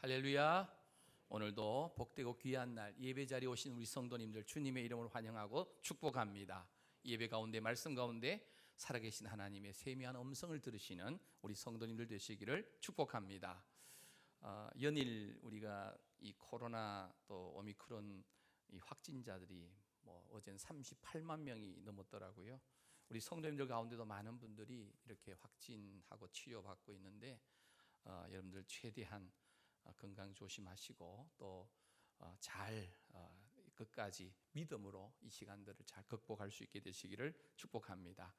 할렐루야. 오늘도 복되고 귀한 날 예배 자리에 오신 우리 성도님들 주님의 이름으로 환영하고 축복합니다. 예배 가운데 말씀 가운데 살아계신 하나님의 세미한 음성을 들으시는 우리 성도님들 되시기를 축복합니다. 연일 우리가 이 코로나 또 오미크론 이 확진자들이 어제는 38만 명이 넘었더라고요. 우리 성도님들 가운데도 많은 분들이 이렇게 확진하고 치료받고 있는데 여러분들 최대한 건강 조심하시고 또 잘 끝까지 믿음으로 이 시간들을 잘 극복할 수 있게 되시기를 축복합니다.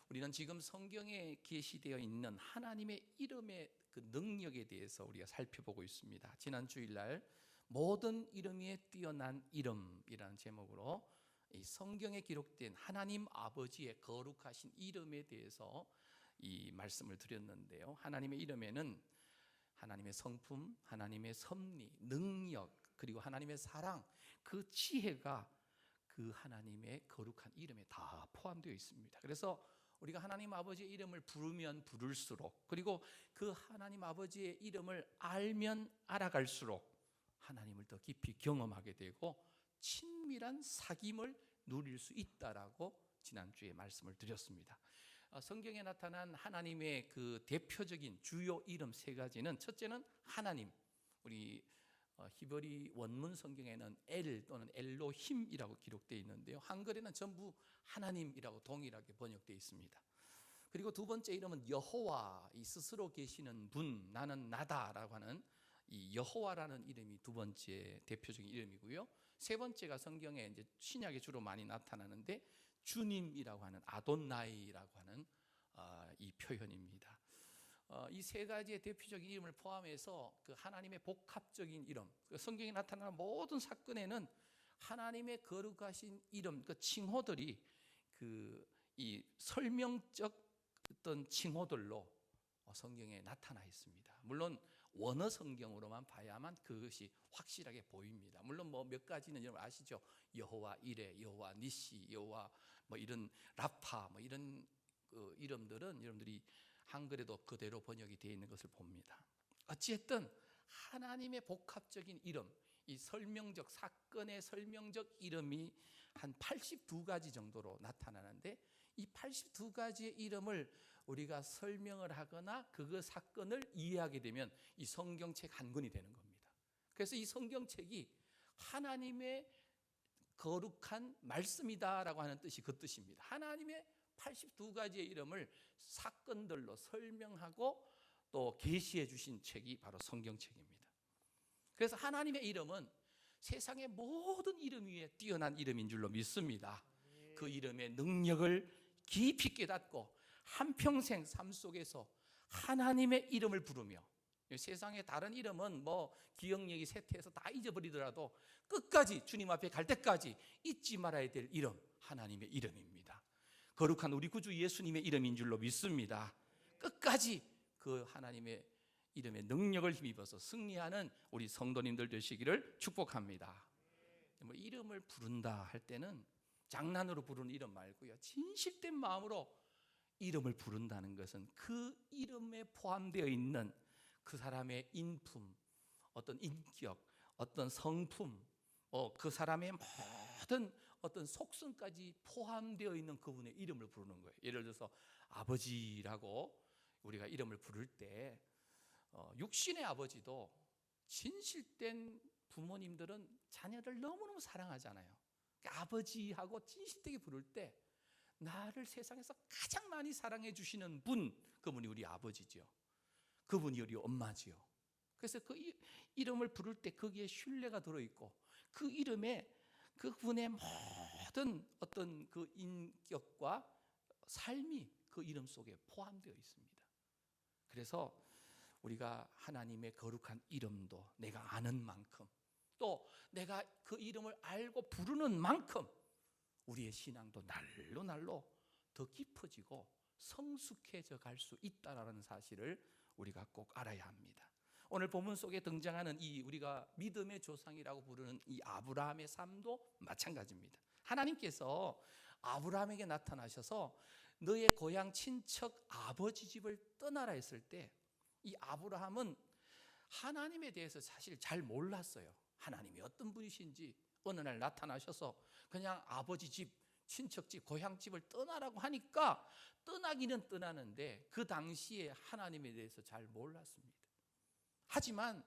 우리는 지금 성경에 계시되어 있는 하나님의 이름의 그 능력에 대해서 우리가 살펴보고 있습니다. 지난 주일날 모든 이름 위에 뛰어난 이름이라는 제목으로 이 성경에 기록된 하나님 아버지의 거룩하신 이름에 대해서 이 말씀을 드렸는데요. 하나님의 이름에는 하나님의 성품, 하나님의 섭리, 능력, 그리고 하나님의 사랑, 그 지혜가 그 하나님의 거룩한 이름에 다 포함되어 있습니다. 그래서 우리가 하나님 아버지의 이름을 부르면 부를수록, 그리고 그 하나님 아버지의 이름을 알면 알아갈수록 하나님을 더 깊이 경험하게 되고 친밀한 사귐을 누릴 수 있다라고 지난주에 말씀을 드렸습니다. 성경에 나타난 하나님의 그 대표적인 주요 이름 세 가지는, 첫째는 하나님, 우리 히브리 원문 성경에는 엘 또는 엘로힘이라고 기록되어 있는데요, 한글에는 전부 하나님이라고 동일하게 번역되어 있습니다. 그리고 두 번째 이름은 여호와, 이 스스로 계시는 분, 나는 나다라고 하는 이 여호와라는 이름이 두 번째 대표적인 이름이고요. 세 번째가 성경에 이제 신약에 주로 많이 나타나는데 주님이라고 하는 아돈나이라고 하는 이 표현입니다. 이 세 가지의 대표적인 이름을 포함해서 그 하나님의 복합적인 이름, 성경에 나타나는 모든 사건에는 하나님의 거룩하신 이름, 그 칭호들이 이 설명적 어떤 칭호들로 성경에 나타나 있습니다. 물론 원어 성경으로만 봐야만 그것이 확실하게 보입니다. 물론 몇 가지는 여러분 아시죠? 여호와 이레, 여호와 니시, 여호와 이런 라파 이런 이름들은 여러분들이 한글에도 그대로 번역이 되어 있는 것을 봅니다. 어찌됐든 하나님의 복합적인 이름, 이 설명적 사건의 설명적 이름이 한 82가지 정도로 나타나는데, 이 82가지의 이름을 우리가 설명을 하거나 그 사건을 이해하게 되면 이 성경책 한 권이 되는 겁니다. 그래서 이 성경책이 하나님의 거룩한 말씀이다라고 하는 뜻이 그 뜻입니다. 하나님의 82가지의 이름을 사건들로 설명하고 또 계시해 주신 책이 바로 성경책입니다. 그래서 하나님의 이름은 세상의 모든 이름 위에 뛰어난 이름인 줄로 믿습니다. 그 이름의 능력을 깊이 깨닫고 한평생 삶 속에서 하나님의 이름을 부르며, 세상의 다른 이름은 기억력이 쇠퇴해서 다 잊어버리더라도 끝까지 주님 앞에 갈 때까지 잊지 말아야 될 이름, 하나님의 이름입니다. 거룩한 우리 구주 예수님의 이름인 줄로 믿습니다. 끝까지 그 하나님의 이름의 능력을 힘입어서 승리하는 우리 성도님들 되시기를 축복합니다. 이름을 부른다 할 때는 장난으로 부르는 이름 말고요, 진실된 마음으로 이름을 부른다는 것은 그 이름에 포함되어 있는 그 사람의 인품, 어떤 인격, 어떤 성품, 그 사람의 모든 어떤 속성까지 포함되어 있는 그분의 이름을 부르는 거예요. 예를 들어서 아버지라고 우리가 이름을 부를 때 육신의 아버지도 진실된 부모님들은 자녀를 너무너무 사랑하잖아요. 그러니까 아버지하고 진실되게 부를 때 나를 세상에서 가장 많이 사랑해 주시는 분, 그분이 우리 아버지죠. 그분이 우리 엄마지요. 그래서 그 이름을 부를 때 거기에 신뢰가 들어있고 그 이름에 그분의 모든 어떤 그 인격과 삶이 그 이름 속에 포함되어 있습니다. 그래서 우리가 하나님의 거룩한 이름도 내가 아는 만큼, 또 내가 그 이름을 알고 부르는 만큼 우리의 신앙도 날로 날로 더 깊어지고 성숙해져 갈 수 있다는 사실을 우리가 꼭 알아야 합니다. 오늘 본문 속에 등장하는 이 우리가 믿음의 조상이라고 부르는 이 아브라함의 삶도 마찬가지입니다. 하나님께서 아브라함에게 나타나셔서 너의 고향 친척 아버지 집을 떠나라 했을 때 이 아브라함은 하나님에 대해서 사실 잘 몰랐어요. 하나님이 어떤 분이신지. 어느 날 나타나셔서 그냥 아버지 집, 친척 집, 고향 집을 떠나라고 하니까 떠나기는 떠나는데 그 당시에 하나님에 대해서 잘 몰랐습니다. 하지만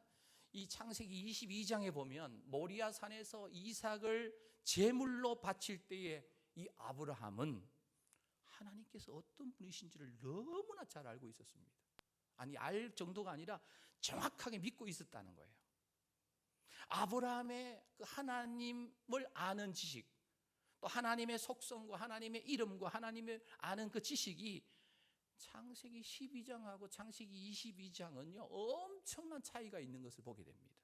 이 창세기 22장에 보면 모리아 산에서 이삭을 제물로 바칠 때에 이 아브라함은 하나님께서 어떤 분이신지를 너무나 잘 알고 있었습니다. 아니, 알 정도가 아니라 정확하게 믿고 있었다는 거예요. 아브라함의 그 하나님을 아는 지식, 또 하나님의 속성과 하나님의 이름과 하나님을 아는 그 지식이 창세기 12장하고 창세기 22장은요 엄청난 차이가 있는 것을 보게 됩니다.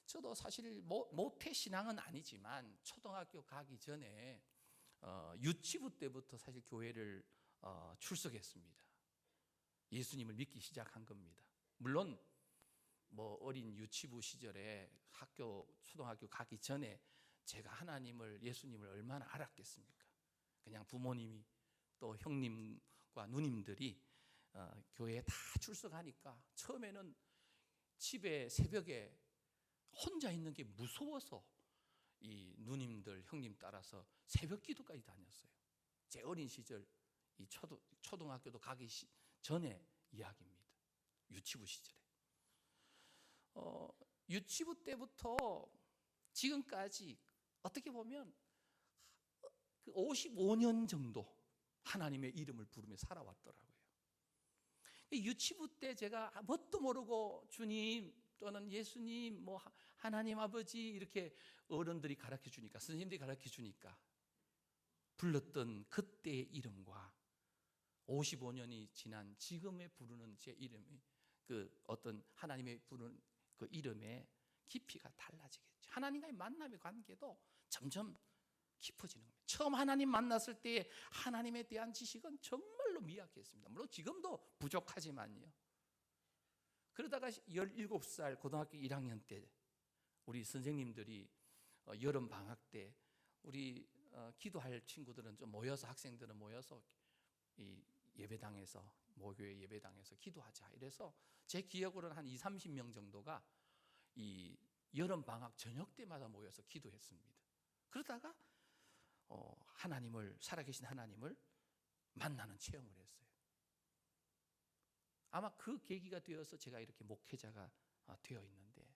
저도 사실 모태신앙은 아니지만 초등학교 가기 전에 유치부 때부터 사실 교회를 출석했습니다. 예수님을 믿기 시작한 겁니다. 물론 어린 유치부 시절에 초등학교 가기 전에 제가 하나님을, 예수님을 얼마나 알았겠습니까? 그냥 부모님이 또 형님과 누님들이 교회에 다 출석하니까 처음에는 집에 새벽에 혼자 있는 게 무서워서 이 누님들, 형님 따라서 새벽 기도까지 다녔어요. 제 어린 시절, 이 초등학교도 가기 전에 이야기입니다. 유치부 시절에. 유치부 때부터 지금까지 어떻게 보면 그 55년 정도 하나님의 이름을 부르며 살아왔더라고요. 유치부 때 제가 뭣도 모르고 주님 또는 예수님, 하나님 아버지 이렇게 어른들이 가르쳐 주니까, 선생님들이 가르쳐 주니까 불렀던 그때의 이름과 55년이 지난 지금의 부르는 제 이름이 그 어떤 하나님의 부르는 그 이름의 깊이가 달라지겠죠. 하나님과의 만남의 관계도 점점 깊어지는 겁니다. 처음 하나님 만났을 때 하나님에 대한 지식은 정말로 미약했습니다. 물론 지금도 부족하지만요. 그러다가 17살 고등학교 1학년 때 우리 선생님들이 여름 방학 때 우리 기도할 친구들은 좀 모여서, 학생들은 모여서 이 예배당에서, 모교회 예배당에서 기도하자 이래서 제 기억으로는 한 20-30명 정도가 이 여름 방학 저녁 때마다 모여서 기도했습니다. 그러다가 하나님을, 살아계신 하나님을 만나는 체험을 했어요. 아마 그 계기가 되어서 제가 이렇게 목회자가 되어 있는데,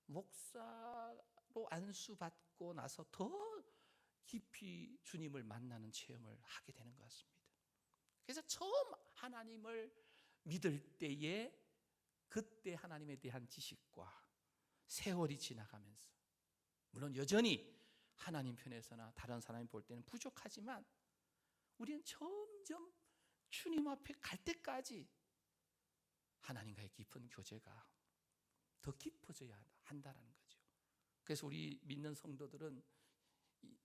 목사로 안수받고 나서 더 깊이 주님을 만나는 체험을 하게 되는 것 같습니다. 그래서 처음 하나님을 믿을 때에 그때 하나님에 대한 지식과 세월이 지나가면서, 물론 여전히 하나님 편에서나 다른 사람이 볼 때는 부족하지만 우리는 점점 주님 앞에 갈 때까지 하나님과의 깊은 교제가 더 깊어져야 한다는 거죠. 그래서 우리 믿는 성도들은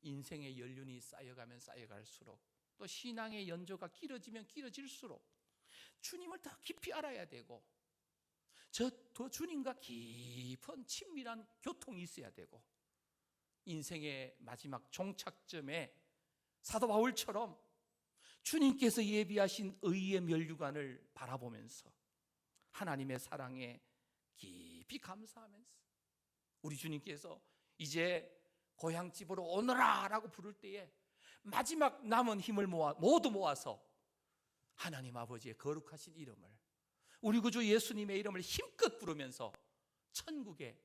인생의 연륜이 쌓여가면 쌓여갈수록, 또 신앙의 연조가 길어지면 길어질수록 주님을 더 깊이 알아야 되고, 더 주님과 깊은 친밀한 교통이 있어야 되고, 인생의 마지막 종착점에 사도 바울처럼 주님께서 예비하신 의의 면류관을 바라보면서 하나님의 사랑에 깊이 감사하면서, 우리 주님께서 이제 고향집으로 오너라 라고 부를 때에 마지막 남은 힘을 모두 모아서 하나님 아버지의 거룩하신 이름을, 우리 구주 예수님의 이름을 힘껏 부르면서 천국에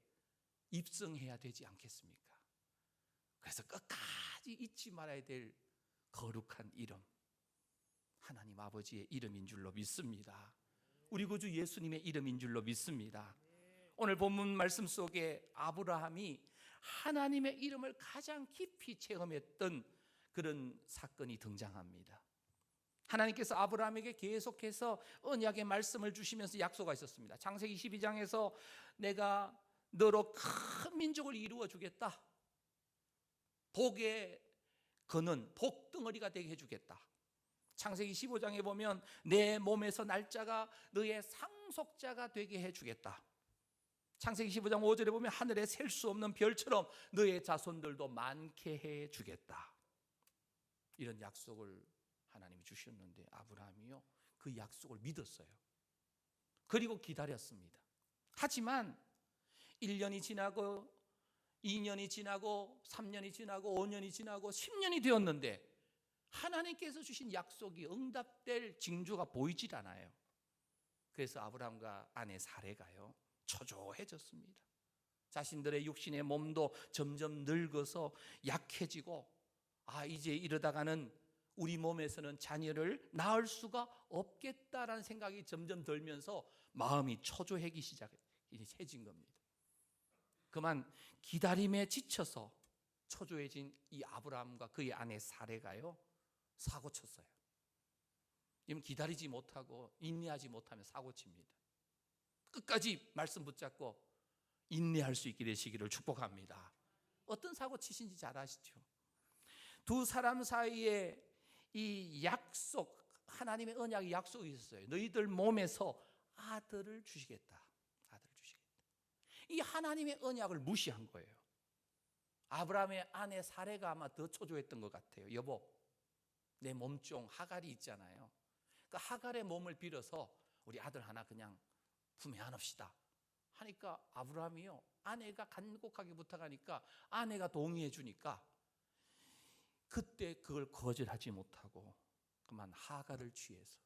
입성해야 되지 않겠습니까? 그래서 끝까지 잊지 말아야 될 거룩한 이름, 하나님 아버지의 이름인 줄로 믿습니다. 우리 구주 예수님의 이름인 줄로 믿습니다. 오늘 본문 말씀 속에 아브라함이 하나님의 이름을 가장 깊이 체험했던 그런 사건이 등장합니다. 하나님께서 아브라함에게 계속해서 언약의 말씀을 주시면서 약속하셨습니다. 창세기 12장에서 내가 너로 큰 민족을 이루어 주겠다, 복의 근원, 복덩어리가 되게 해주겠다. 창세기 15장에 보면 내 몸에서 날짜가 너의 상속자가 되게 해주겠다. 창세기 15장 5절에 보면 하늘에 셀 수 없는 별처럼 너의 자손들도 많게 해주겠다. 이런 약속을 하나님이 주셨는데 아브라함이요, 그 약속을 믿었어요. 그리고 기다렸습니다. 하지만 1년이 지나고 2년이 지나고 3년이 지나고 5년이 지나고 10년이 되었는데 하나님께서 주신 약속이 응답될 징조가 보이질 않아요. 그래서 아브라함과 아내 사레가요 초조해졌습니다. 자신들의 육신의 몸도 점점 늙어서 약해지고 이제 이러다가는 우리 몸에서는 자녀를 낳을 수가 없겠다라는 생각이 점점 들면서 마음이 초조해지기 시작해진 겁니다. 그만 기다림에 지쳐서 초조해진 이 아브라함과 그의 아내 사레가요 사고쳤어요. 이건 기다리지 못하고 인내하지 못하면 사고칩니다. 끝까지 말씀 붙잡고 인내할 수 있게 되시기를 축복합니다. 어떤 사고 치신지 잘 아시죠? 두 사람 사이에 이 약속, 하나님의 언약의 약속이 있었어요. 너희들 몸에서 아들을 주시겠다. 아들을 주시겠다. 이 하나님의 언약을 무시한 거예요. 아브라함의 아내 사레가 아마 더 초조했던 것 같아요. 여보, 내 몸종 하갈이 있잖아요. 그 하갈의 몸을 빌어서 우리 아들 하나 그냥 품에 안읍시다 하니까 아브라함이요, 아내가 간곡하게 부탁하니까 아내가 동의해 주니까 그때 그걸 거절하지 못하고 그만 하갈을 취해서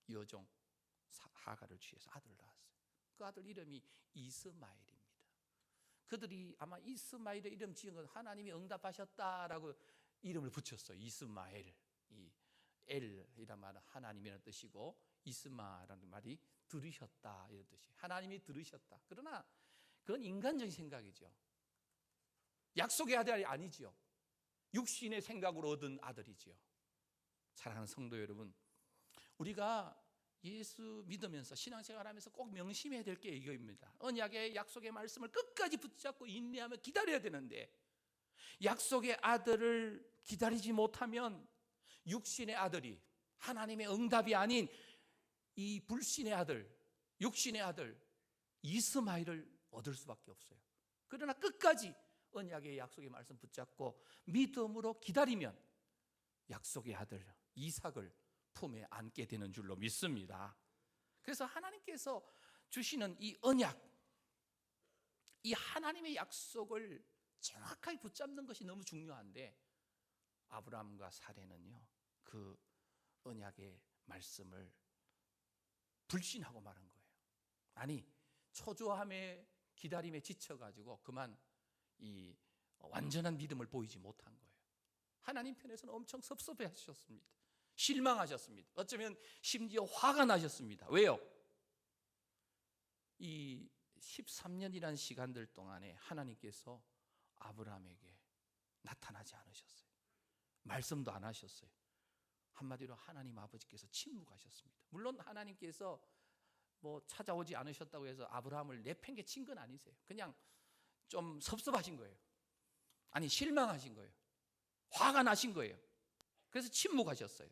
여종 하갈을 취해서 아들을 낳았어요. 그 아들 이름이 이스마엘입니다. 그들이 아마 이스마엘의 이름 지은 건 하나님이 응답하셨다라고 이름을 붙였어요. 이스마엘. 이 엘이란 말은 하나님이라는 뜻이고 이스마라는 말이 들으셨다 이런 뜻이에요. 하나님이 들으셨다. 그러나 그건 인간적인 생각이죠. 약속의 아들이 아니지요. 육신의 생각으로 얻은 아들이지요. 사랑하는 성도 여러분, 우리가 예수 믿으면서 신앙생활하면서 꼭 명심해야 될 게 이거입니다. 언약의 약속의 말씀을 끝까지 붙잡고 인내하며 기다려야 되는데 약속의 아들을 기다리지 못하면 육신의 아들이 하나님의 응답이 아닌 이 불신의 아들, 육신의 아들 이스마엘을 얻을 수밖에 없어요. 그러나 끝까지 언약의 약속의 말씀 붙잡고 믿음으로 기다리면 약속의 아들 이삭을 품에 안게 되는 줄로 믿습니다. 그래서 하나님께서 주시는 이 언약, 이 하나님의 약속을 정확하게 붙잡는 것이 너무 중요한데 아브라함과 사레는요 그 언약의 말씀을 불신하고 말한 거예요. 아니, 초조함에 기다림에 지쳐가지고 그만 이 완전한 믿음을 보이지 못한 거예요. 하나님 편에서는 엄청 섭섭해하셨습니다. 실망하셨습니다. 어쩌면 심지어 화가 나셨습니다. 왜요? 이 13년이라는 시간들 동안에 하나님께서 아브라함에게 나타나지 않으셨어요. 말씀도 안 하셨어요. 한마디로 하나님 아버지께서 침묵하셨습니다. 물론 하나님께서 뭐 찾아오지 않으셨다고 해서 아브라함을 내팽개친 건 아니세요. 그냥 좀 섭섭하신 거예요. 아니, 실망하신 거예요. 화가 나신 거예요. 그래서 침묵하셨어요.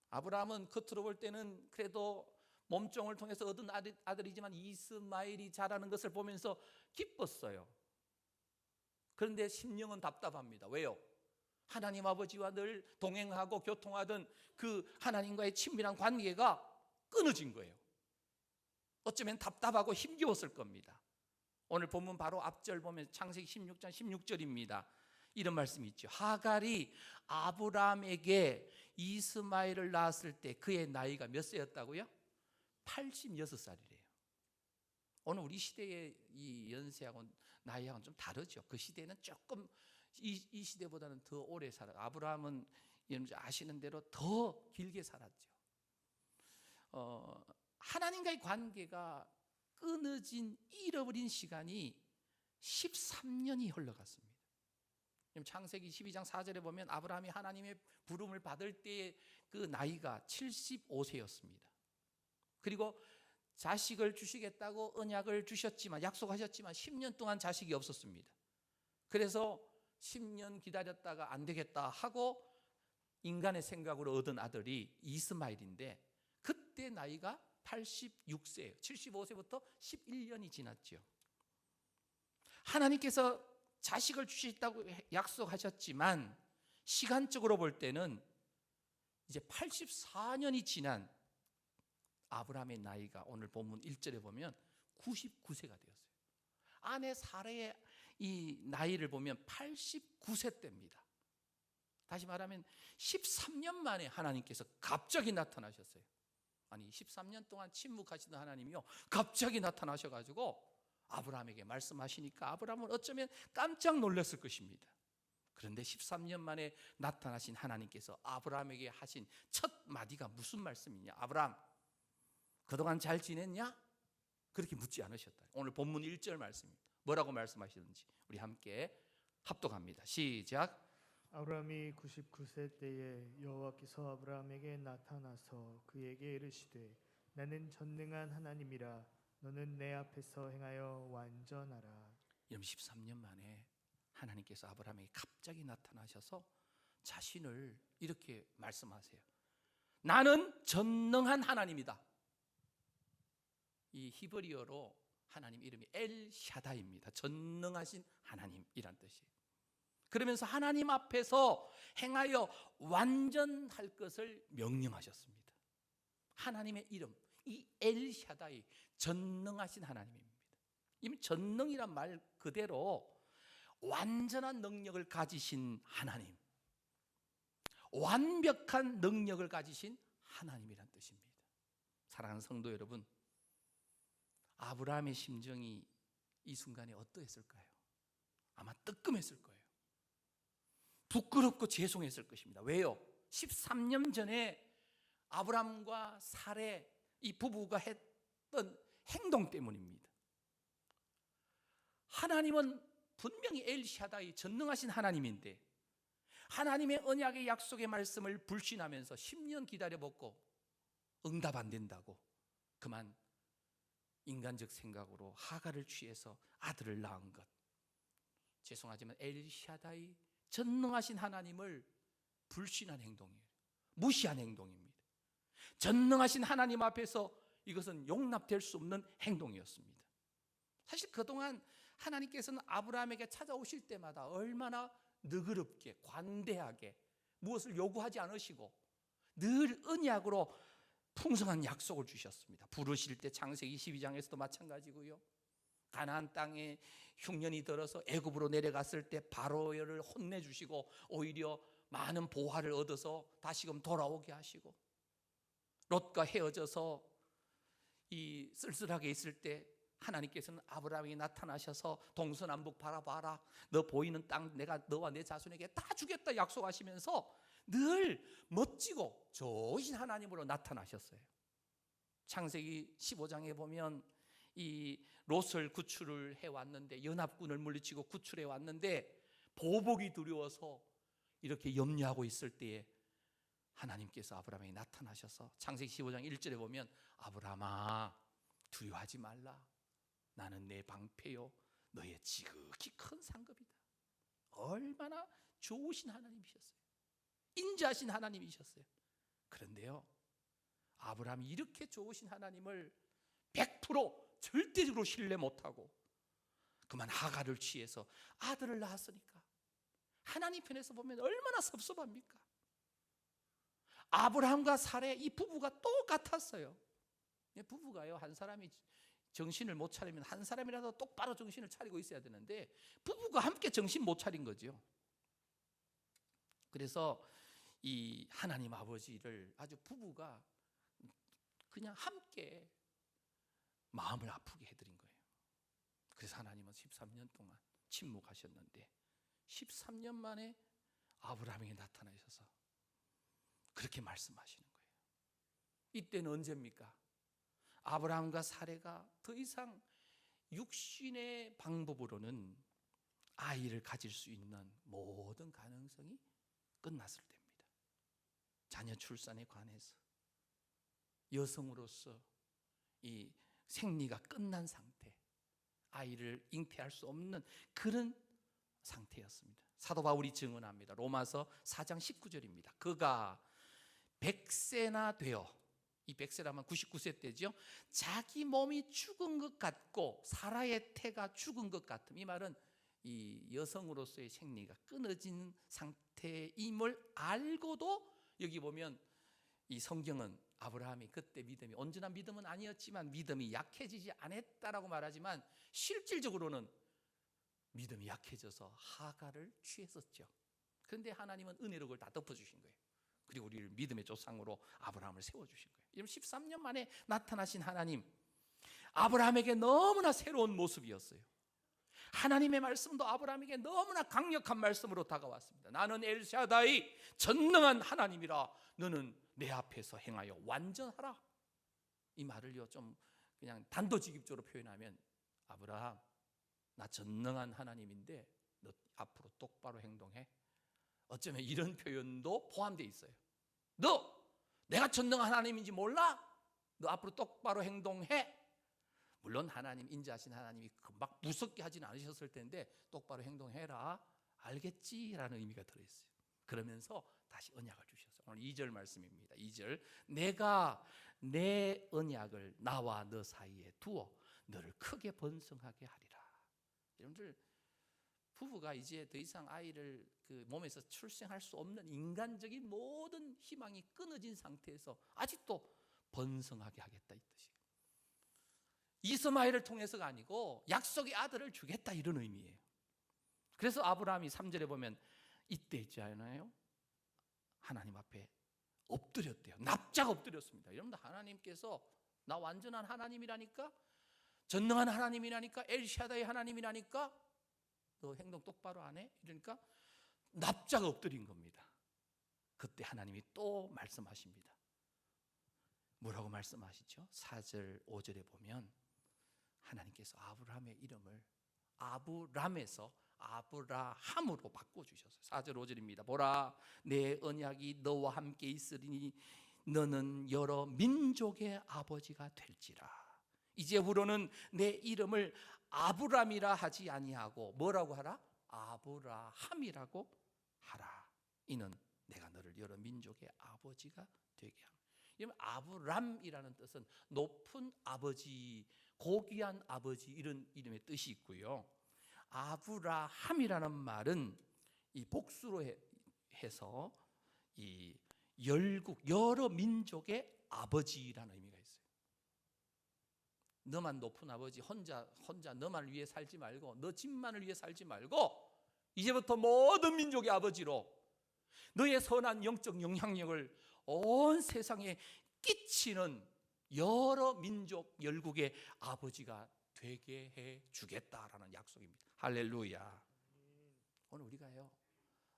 아브라함은 겉으로 볼 때는 그래도 몸종을 통해서 얻은 아들이지만 이스마엘이 자라는 것을 보면서 기뻤어요. 그런데 심령은 답답합니다. 왜요? 하나님 아버지와 늘 동행하고 교통하던 그 하나님과의 친밀한 관계가 끊어진 거예요. 어쩌면 답답하고 힘겨웠을 겁니다. 오늘 본문 바로 앞절 보면 창세기 16장 16절입니다. 이런 말씀이 있죠. 하갈이 아브라함에게 이스마엘을 낳았을 때 그의 나이가 몇 세였다고요? 86살이래요. 오늘 우리 시대의 이 연세하고는 나이하고는 좀 다르죠. 그 시대는 조금 이 시대보다는 더 오래 살아요. 아브라함은 여러분 아시는 대로 더 길게 살았죠. 하나님과의 관계가 끊어진, 잃어버린 시간이 13년이 흘러갔습니다. 창세기 12장 4절에 보면 아브라함이 하나님의 부름을 받을 때의 그 나이가 75세였습니다. 그리고 자식을 주시겠다고 언약을 주셨지만, 약속하셨지만 10년 동안 자식이 없었습니다. 그래서 10년 기다렸다가 안 되겠다 하고 인간의 생각으로 얻은 아들이 이스마엘인데 그때 나이가 86세예요. 75세부터 11년이 지났죠. 하나님께서 자식을 주시겠다고 약속하셨지만 시간적으로 볼 때는 이제 84년이 지난 아브라함의 나이가 오늘 본문 1절에 보면 99세가 되었어요. 아내 사라의 이 나이를 보면 89세 때입니다. 다시 말하면 13년 만에 하나님께서 갑자기 나타나셨어요. 아니 13년 동안 침묵하시던 하나님이요 갑자기 나타나셔가지고 아브라함에게 말씀하시니까 아브라함은 어쩌면 깜짝 놀랐을 것입니다. 그런데 13년 만에 나타나신 하나님께서 아브라함에게 하신 첫 마디가 무슨 말씀이냐? 아브라함, 그동안 잘 지냈냐? 그렇게 묻지 않으셨다. 오늘 본문 1절 말씀입니다. 뭐라고 말씀하시는지 우리 함께 합독합니다. 시작. 아브라함이 99세 때에 여호와께서 아브라함에게 나타나서 그에게 이르시되 나는 전능한 하나님이라 너는 내 앞에서 행하여 완전하라. 이런 13년 만에 하나님께서 아브라함에게 갑자기 나타나셔서 자신을 이렇게 말씀하세요. 나는 전능한 하나님이다. 이 히브리어로 하나님 이름이 엘샤다입니다. 전능하신 하나님이란 뜻이에요. 그러면서 하나님 앞에서 행하여 완전할 것을 명령하셨습니다. 하나님의 이름, 이 엘샤다이, 전능하신 하나님입니다. 이 전능이란 말 그대로 완전한 능력을 가지신 하나님, 완벽한 능력을 가지신 하나님이란 뜻입니다. 사랑하는 성도 여러분, 아브라함의 심정이 이 순간에 어떠했을까요? 아마 뜨끔했을 거예요. 부끄럽고 죄송했을 것입니다. 왜요? 13년 전에 아브라함과 사레 이 부부가 했던 행동 때문입니다. 하나님은 분명히 엘샤다이 전능하신 하나님인데 하나님의 언약의 약속의 말씀을 불신하면서 10년 기다려봤고 응답 안 된다고 그만 인간적 생각으로 하가를 취해서 아들을 낳은 것. 죄송하지만 엘샤다이 전능하신 하나님을 불신한 행동이에요. 무시한 행동입니다. 전능하신 하나님 앞에서 이것은 용납될 수 없는 행동이었습니다. 사실 그동안 하나님께서는 아브라함에게 찾아오실 때마다 얼마나 너그럽게 관대하게 무엇을 요구하지 않으시고 늘 언약으로 풍성한 약속을 주셨습니다. 부르실 때 창세기 22장에서도 마찬가지고요. 가나안 땅에 흉년이 들어서 애굽으로 내려갔을 때 바로를 혼내주시고 오히려 많은 보화를 얻어서 다시금 돌아오게 하시고 롯과 헤어져서 이 쓸쓸하게 있을 때 하나님께서는 아브라함에게 나타나셔서 동서남북 바라봐라, 너 보이는 땅 내가 너와 내 자손에게 다 주겠다 약속하시면서 늘 멋지고 좋으신 하나님으로 나타나셨어요. 창세기 15장에 보면 이 롯을 구출을 해왔는데 연합군을 물리치고 구출해 왔는데 보복이 두려워서 이렇게 염려하고 있을 때에 하나님께서 아브라함에게 나타나셔서 창세기 15장 1절에 보면 아브라함아 두려워하지 말라, 나는 내 방패요 너의 지극히 큰 상급이다. 얼마나 좋으신 하나님이셨어요. 인자하신 하나님이셨어요. 그런데요 아브라함이 이렇게 좋으신 하나님을 100% 절대적으로 신뢰 못하고 그만 하가를 취해서 아들을 낳았으니까 하나님 편에서 보면 얼마나 섭섭합니까? 아브라함과 사레 이 부부가 똑같았어요. 부부가요 한 사람이 정신을 못 차리면 한 사람이라도 똑바로 정신을 차리고 있어야 되는데 부부가 함께 정신 못 차린 거죠. 그래서 이 하나님 아버지를 아주 부부가 그냥 함께 마음을 아프게 해드린 거예요. 그래서 하나님은 13년 동안 침묵하셨는데 13년 만에 아브라함에게 나타나셔서 그렇게 말씀하시는 거예요. 이때는 언제입니까? 아브라함과 사레가 더 이상 육신의 방법으로는 아이를 가질 수 있는 모든 가능성이 끝났을 때입니다. 자녀 출산에 관해서 여성으로서 이 생리가 끝난 상태, 아이를 잉태할 수 없는 그런 상태였습니다. 사도 바울이 증언합니다. 로마서 4장 19절입니다. 그가 100세나 되어, 이 100세라면 99세 때죠. 자기 몸이 죽은 것 같고 사라의 태가 죽은 것 같음. 이 말은 이 여성으로서의 생리가 끊어진 상태임을 알고도 여기 보면 이 성경은 아브라함이 그때 믿음이 온전한 믿음은 아니었지만 믿음이 약해지지 않았다라고 말하지만 실질적으로는 믿음이 약해져서 하갈을 취했었죠. 그런데 하나님은 은혜로 그걸 다 덮어주신 거예요. 그리고 우리를 믿음의 조상으로 아브라함을 세워주신 거예요. 여러분 13년 만에 나타나신 하나님, 아브라함에게 너무나 새로운 모습이었어요. 하나님의 말씀도 아브라함에게 너무나 강력한 말씀으로 다가왔습니다. 나는 엘샤다이 전능한 하나님이라 너는 내 앞에서 행하여 완전하라. 이 말을요 좀 그냥 단도직입적으로 표현하면, 아브라함 나 전능한 하나님인데 너 앞으로 똑바로 행동해. 어쩌면 이런 표현도 포함되어 있어요. 너 내가 전능한 하나님인지 몰라? 너 앞으로 똑바로 행동해. 물론 하나님, 인자하신 하나님이 금방 무섭게 하진 않으셨을 텐데 똑바로 행동해라, 알겠지라는 의미가 들어있어요. 그러면서 다시 언약을 주셔서 오늘 2절 말씀입니다. 2절, 내가 내 언약을 나와 너 사이에 두어 너를 크게 번성하게 하리라. 여러분들, 부부가 이제 더 이상 아이를 그 몸에서 출생할 수 없는 인간적인 모든 희망이 끊어진 상태에서 아직도 번성하게 하겠다 이 뜻이에요. 이스마엘을 통해서가 아니고 약속의 아들을 주겠다 이런 의미예요. 그래서 아브라함이 3절에 보면 이때 있지 않아요? 하나님 앞에 엎드렸대요. 납작 엎드렸습니다. 여러분들, 하나님께서 나 완전한 하나님이라니까, 전능한 하나님이라니까, 엘샤다의 하나님이라니까 너 행동 똑바로 안 해? 이러니까 납작 엎드린 겁니다. 그때 하나님이 또 말씀하십니다. 뭐라고 말씀하시죠? 4절 5절에 보면 하나님께서 아브라함의 이름을 아브람에서 아브라함으로 바꿔주셨어요. 4절 5절입니다. 보라, 내 언약이 너와 함께 있으리니 너는 여러 민족의 아버지가 될지라. 이제부로는 내 이름을 아브람이라 하지 아니하고 뭐라고 하라? 아브라함이라고 하라. 이는 내가 너를 여러 민족의 아버지가 되게 함. 아브람이라는 뜻은 높은 아버지, 고귀한 아버지, 이런 이름의 뜻이 있고요. 아브라함이라는 말은 이 복수로 해서 이 열국, 여러 민족의 아버지라는 의미가 있어요. 너만 높은 아버지, 혼자 너만을 위해 살지 말고, 너 집만을 위해 살지 말고 이제부터 모든 민족의 아버지로 너의 선한 영적 영향력을 온 세상에 끼치는 여러 민족 열국의 아버지가 되게 해 주겠다라는 약속입니다. 할렐루야. 오늘 우리가요,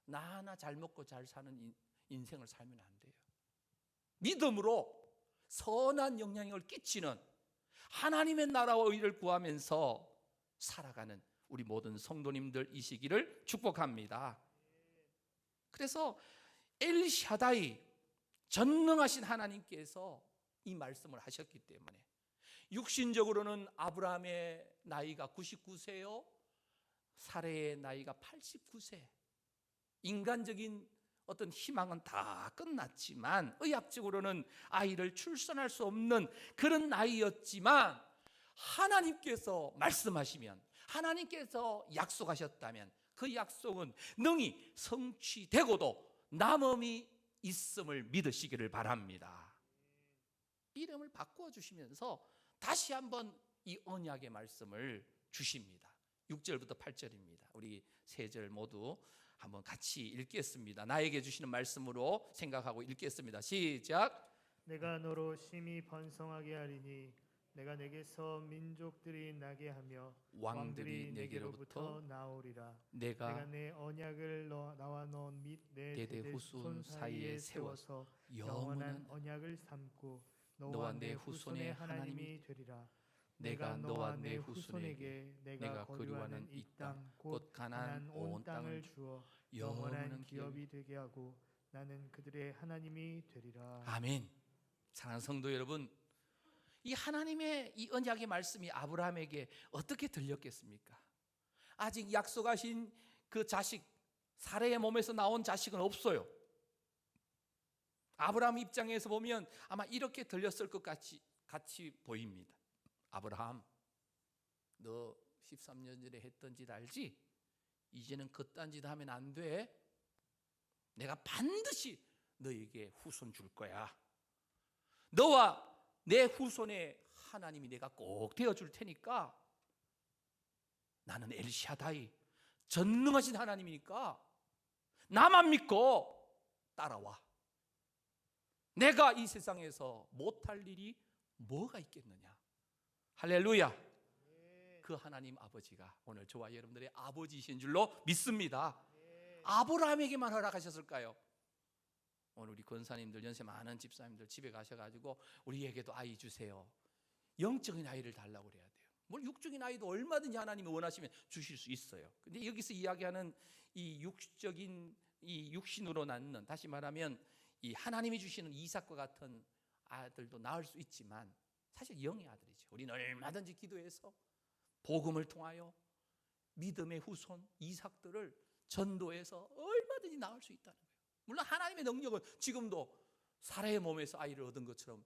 나 하나 잘 먹고 잘 사는 인생을 살면 안 돼요. 믿음으로 선한 영향력을 끼치는 하나님의 나라와 의를 구하면서 살아가는 우리 모든 성도님들이시기를 축복합니다. 그래서 엘샤다이, 전능하신 하나님께서 이 말씀을 하셨기 때문에, 육신적으로는 아브라함의 나이가 99세요 사레의 나이가 89세, 인간적인 어떤 희망은 다 끝났지만 의학적으로는 아이를 출산할 수 없는 그런 나이였지만, 하나님께서 말씀하시면, 하나님께서 약속하셨다면 그 약속은 능히 성취되고도 남음이 있음을 믿으시기를 바랍니다. 이름을 바꾸어 주시면서 다시 한번 이 언약의 말씀을 주십니다. 6절부터 8절입니다. 우리 세 절 모두 한번 같이 읽겠습니다. 나에게 주시는 말씀으로 생각하고 읽겠습니다. 시작. 내가 너로 심히 번성하게 하리니 내가 내게서 민족들이 나게 하며 왕들이 내게로부터 나오리라. 내가 내가 내 언약을 나와 너 및 내 대대 대대 후손 사이에 세워서 영원한 언약을 삼고 너와 내 후손의 하나님이 되리라. 내가 너와 내 후손에게 내가 거류하는 이 땅 곧 가나안 온 땅을 주어 영원한 기업이 되게 하고 나는 그들의 하나님이 되리라. 아멘. 사랑하는 성도 여러분, 이 하나님의 이 언약의 말씀이 아브라함에게 어떻게 들렸겠습니까? 아직 약속하신 그 자식, 사레의 몸에서 나온 자식은 없어요. 아브라함 입장에서 보면 아마 이렇게 들렸을 것 같이 보입니다. 아브라함, 너 13년 전에 했던 짓 알지? 이제는 그딴 짓 하면 안 돼. 내가 반드시 너에게 후손 줄 거야. 너와 내 후손의 하나님이 내가 꼭 되어줄 테니까 나는 엘샤다이 전능하신 하나님이니까 나만 믿고 따라와. 내가 이 세상에서 못할 일이 뭐가 있겠느냐. 할렐루야. 그 하나님 아버지가 오늘 저와 여러분들의 아버지이신 줄로 믿습니다. 아브라함에게만 허락하셨을까요? 오늘 우리 권사님들, 연세 많은 집사님들 집에 가셔가지고 우리에게도 아이 주세요. 영적인 아이를 달라고 그래야 돼요. 뭘 육적인 아이도 얼마든지 하나님이 원하시면 주실 수 있어요. 근데 여기서 이야기하는 이 육적인, 이 육신으로 낳는, 다시 말하면 이 하나님이 주시는 이삭과 같은 아들도 낳을 수 있지만 사실 영의 아들이죠. 우리는 얼마든지 기도해서 복음을 통하여 믿음의 후손 이삭들을 전도해서 얼마든지 낳을 수 있다는 거예요. 물론 하나님의 능력은 지금도 사라의 몸에서 아이를 얻은 것처럼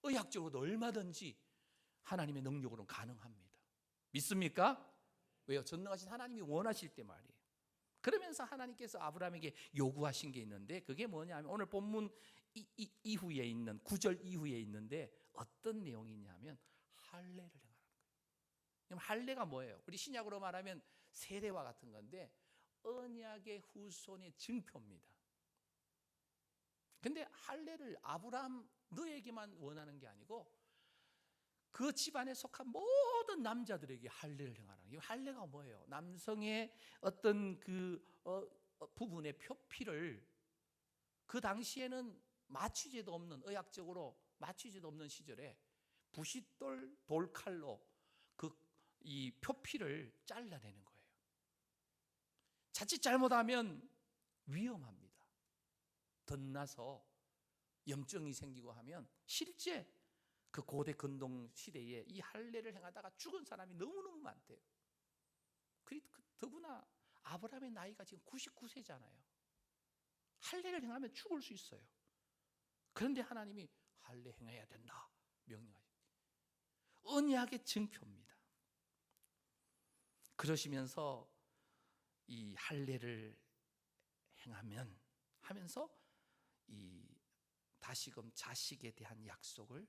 의학적으로도 얼마든지 하나님의 능력으로는 가능합니다. 믿습니까? 왜요? 전능하신 하나님이 원하실 때 말이에요. 그러면서 하나님께서 아브라함에게 요구하신 게 있는데, 그게 뭐냐면 오늘 본문 이후에 있는 9절 이후에 있는데 어떤 내용이냐면 할례를 행하라는 거예요. 할례가 뭐예요? 우리 신약으로 말하면 세례와 같은 건데 언약의 후손의 증표입니다. 근데 할례를 아브라함 너에게만 원하는 게 아니고 그 집안에 속한 모든 남자들에게 할례를 행하라. 이 할례가 뭐예요? 남성의 어떤 그 부분의 표피를, 그 당시에는 마취제도 없는, 의학적으로 마취제도 없는 시절에 부싯돌 돌칼로 이 표피를 잘라내는 거예요. 자칫 잘못하면 위험합니다. 덧나서 염증이 생기고 하면 실제 그 고대 근동 시대에 이 할례를 행하다가 죽은 사람이 너무너무 많대요. 더구나 아브라함의 나이가 지금 99세잖아요. 할례를 행하면 죽을 수 있어요. 그런데 하나님이 할례 행해야 된다 명령하십니다. 언약의 증표입니다. 그러시면서 이 할례를 하면서 이 다시금 자식에 대한 약속을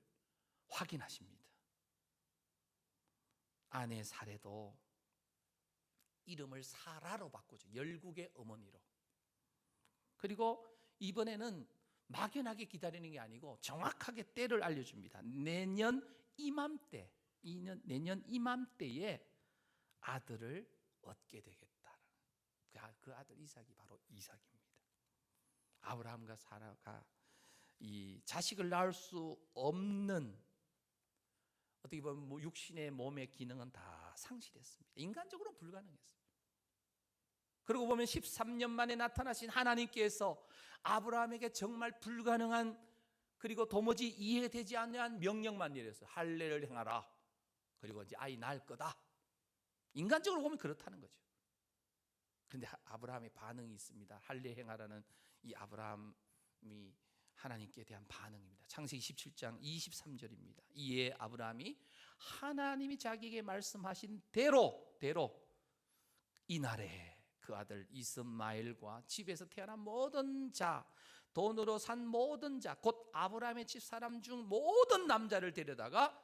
확인하십니다. 아내 사례도 이름을 사라로 바꾸죠. 열국의 어머니로. 그리고 이번에는 막연하게 기다리는 게 아니고 정확하게 때를 알려줍니다. 내년 이맘때에 아들을 얻게 되겠다. 그 아들 이삭이 바로 이삭입니다. 아브라함과 사라가 이 자식을 낳을 수 없는, 어떻게 보면 육신의 몸의 기능은 다 상실했습니다. 인간적으로 불가능했어요. 그리고 보면 13년 만에 나타나신 하나님께서 아브라함에게 정말 불가능한, 그리고 도무지 이해되지 않는 명령만 내렸어요. 할례를 행하라. 그리고 이제 아이 낳을 거다. 인간적으로 보면 그렇다는 거죠. 그런데 아브라함의 반응이 있습니다. 할례 행하라는 이 아브라함이 하나님께 대한 반응입니다. 창세기 17장 23절입니다. 이에 아브라함이 하나님이 자기에게 말씀하신 대로 이날에 그 아들 이스마엘과 집에서 태어난 모든 자, 돈으로 산 모든 자, 곧 아브라함의 집 사람 중 모든 남자를 데려다가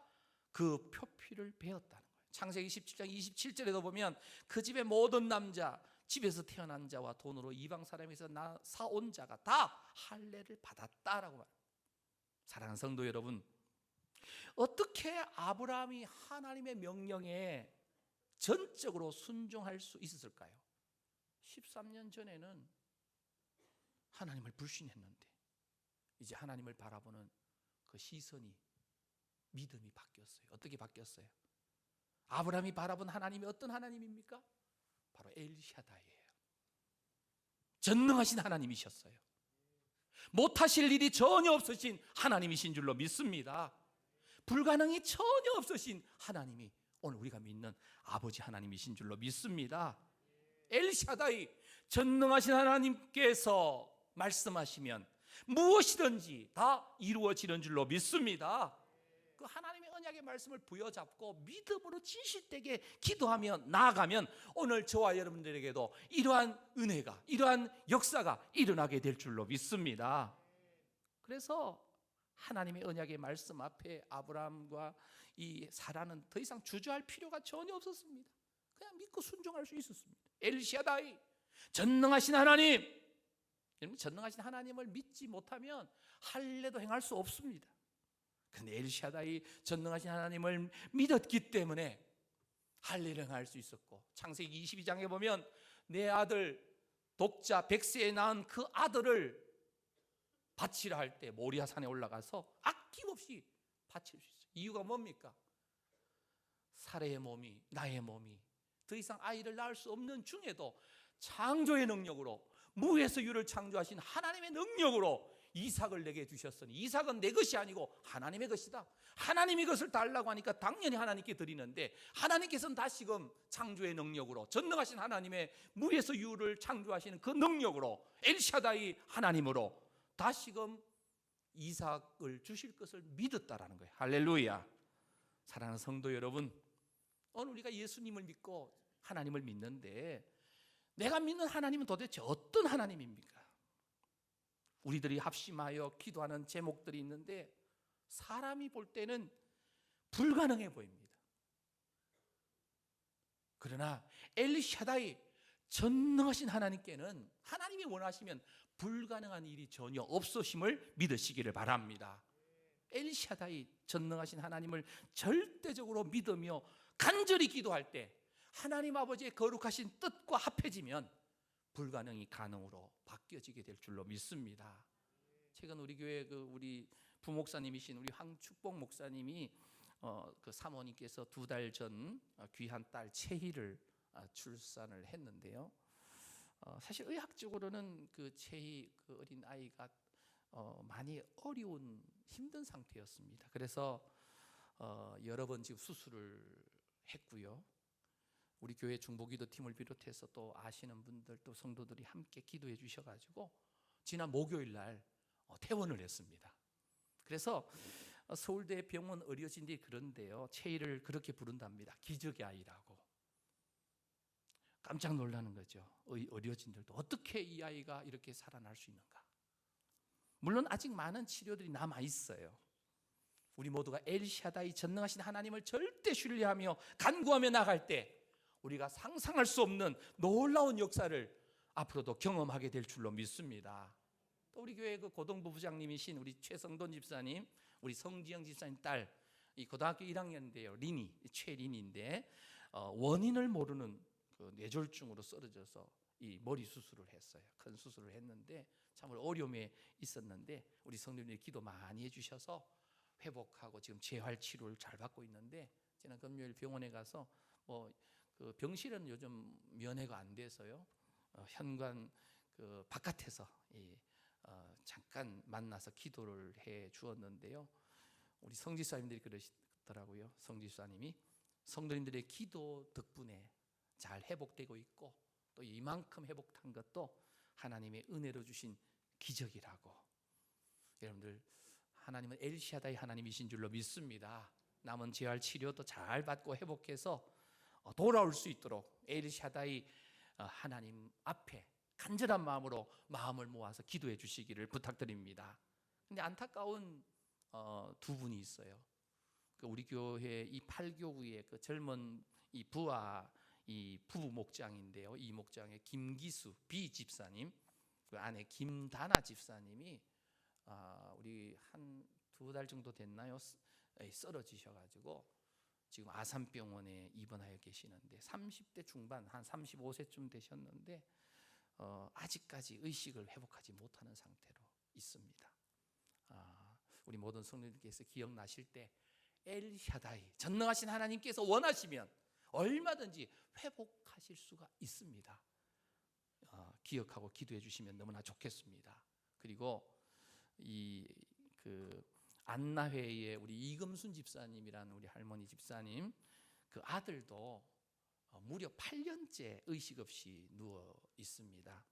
그 표피를 베었다는 거예요. 창세기 17장 27절에도 보면 그 집의 모든 남자, 집에서 태어난 자와 돈으로 이방 사람에서 사온 자가 다 할례를 받았다라고 말합니다. 사랑하는 성도 여러분, 어떻게 아브라함이 하나님의 명령에 전적으로 순종할 수 있었을까요? 13년 전에는 하나님을 불신했는데 이제 하나님을 바라보는 그 시선이, 믿음이 바뀌었어요. 어떻게 바뀌었어요? 아브라함이 바라본 하나님이 어떤 하나님입니까? 바로 엘샤다이예요. 전능하신 하나님이셨어요. 못하실 일이 전혀 없으신 하나님이신 줄로 믿습니다. 불가능이 전혀 없으신 하나님이 오늘 우리가 믿는 아버지 하나님이신 줄로 믿습니다. 엘샤다이, 전능하신 하나님께서 말씀하시면 무엇이든지 다 이루어지는 줄로 믿습니다. 그 하나님의 언약의 말씀을 부여잡고 믿음으로 진실되게 기도하며 나아가면 오늘 저와 여러분들에게도 이러한 은혜가, 이러한 역사가 일어나게 될 줄로 믿습니다. 그래서 하나님의 언약의 말씀 앞에 아브라함과 이 사라는 더 이상 주저할 필요가 전혀 없었습니다. 그냥 믿고 순종할 수 있었습니다. 엘샤다이, 전능하신 하나님. 여러분, 전능하신 하나님을 믿지 못하면 할례도 행할 수 없습니다. 그런데 엘샤다이, 전능하신 하나님을 믿었기 때문에 할례를 행할 수 있었고, 창세기 22장에 보면 내 아들 독자 백세에 낳은 그 아들을 바치라 할 때 모리아산에 올라가서 아낌없이 바칠 수 있어요. 이유가 뭡니까? 사라의 몸이, 나의 몸이 더 이상 아이를 낳을 수 없는 중에도 창조의 능력으로, 무에서 유를 창조하신 하나님의 능력으로 이삭을 내게 주셨으니, 이삭은 내 것이 아니고 하나님의 것이다. 하나님의 것을 달라고 하니까 당연히 하나님께 드리는데, 하나님께서는 다시금 창조의 능력으로, 전능하신 하나님의 무에서 유를 창조하시는 그 능력으로, 엘샤다이 하나님으로 다시금 이삭을 주실 것을 믿었다라는 거예요. 할렐루야. 사랑하는 성도 여러분, 오늘 우리가 예수님을 믿고 하나님을 믿는데, 내가 믿는 하나님은 도대체 어떤 하나님입니까? 우리들이 합심하여 기도하는 제목들이 있는데, 사람이 볼 때는 불가능해 보입니다. 그러나 엘샤다이, 전능하신 하나님께는, 하나님이 원하시면 불가능한 일이 전혀 없으심을 믿으시기를 바랍니다. 엘샤다이, 전능하신 하나님을 절대적으로 믿으며 간절히 기도할 때 하나님 아버지의 거룩하신 뜻과 합해지면 불가능이 가능으로 바뀌어지게 될 줄로 믿습니다. 최근 우리 교회 우리 부목사님이신 우리 황축복 목사님이 그 사모님께서 2달 전 귀한 딸 채희를 출산을 했는데요. 사실 의학적으로는 그 채희, 그 어린 아이가 많이 어려운 힘든 상태였습니다. 그래서 여러 번 지금 수술을 했고요. 우리 교회 중보기도팀을 비롯해서 또 아시는 분들, 또 성도들이 함께 기도해 주셔가지고 지난 목요일 날 퇴원을 했습니다. 그래서 서울대 병원 의료진들이 그런데요, 채희를 그렇게 부른답니다. 기적의 아이라고. 깜짝 놀라는 거죠. 의료진들도 어떻게 이 아이가 이렇게 살아날 수 있는가. 물론 아직 많은 치료들이 남아 있어요. 우리 모두가 엘샤다이, 전능하신 하나님을 절대 신뢰하며 간구하며 나갈 때 우리가 상상할 수 없는 놀라운 역사를 앞으로도 경험하게 될 줄로 믿습니다. 또 우리 교회 그 고등부부장님이신 우리 최성돈 집사님, 우리 성지영 집사님 딸, 이 고등학교 1학년인데요, 리니, 최린인데 원인을 모르는 그 뇌졸중으로 쓰러져서 이 머리 수술을 했어요. 큰 수술을 했는데 참으로 어려움에 있었는데, 우리 성도님들이 기도 많이 해주셔서 회복하고 지금 재활 치료를 잘 받고 있는데, 지난 금요일 병원에 가서 그 병실은 요즘 면회가 안 돼서요, 현관 그 바깥에서 잠깐 만나서 기도를 해 주었는데요. 우리 성지사님들이 그러시더라고요. 성지사님이 성도님들의 기도 덕분에 잘 회복되고 있고, 또 이만큼 회복한 것도 하나님의 은혜로 주신 기적이라고. 여러분들, 하나님은 엘샤다이 하나님이신 줄로 믿습니다. 남은 재활 치료도 잘 받고 회복해서 돌아올 수 있도록 엘샤다이 하나님 앞에 간절한 마음으로 마음을 모아서 기도해 주시기를 부탁드립니다. 근데 안타까운 두 분이 있어요. 우리 교회 이 8교구의 그 젊은 이 부하, 이 부부 목장인데요, 이 목장의 김기수 비 집사님, 그 아내 김다나 집사님이 우리 한 2달 정도 됐나요? 쓰러지셔가지고 지금 아산병원에 입원하여 계시는데, 30대 중반, 한 35세쯤 되셨는데 아직까지 의식을 회복하지 못하는 상태로 있습니다. 우리 모든 성도님께서 기억나실 때 엘샤다이, 전능하신 하나님께서 원하시면 얼마든지 회복하실 수가 있습니다. 기억하고 기도해 주시면 너무나 좋겠습니다. 그리고 그 안나회의 우리 이금순 집사님이라는 우리 할머니 집사님, 그 아들도 무려 8년째 의식 없이 누워 있습니다.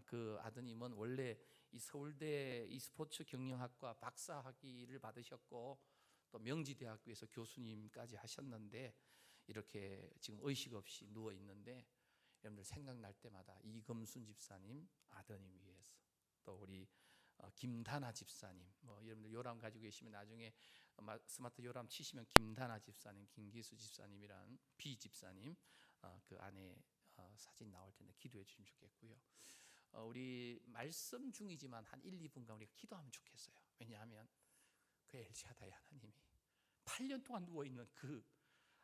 그 아드님은 원래 이 서울대 이 스포츠 경영학과 박사 학위를 받으셨고, 또 명지대학교에서 교수님까지 하셨는데 이렇게 지금 의식 없이 누워 있는데, 여러분들 생각날 때마다 이금순 집사님 아드님 위해서, 또 우리 김다나 집사님, 여러분들 요람 가지고 계시면 나중에 스마트 요람 치시면 김다나 집사님, 김기수 집사님이란 비 집사님 그 안에 사진 나올 텐데 기도해 주시면 좋겠고요. 우리 말씀 중이지만 한 1, 2분간 우리가 기도하면 좋겠어요. 왜냐하면 그 엘샤다이 하나님이 8년 동안 누워있는 그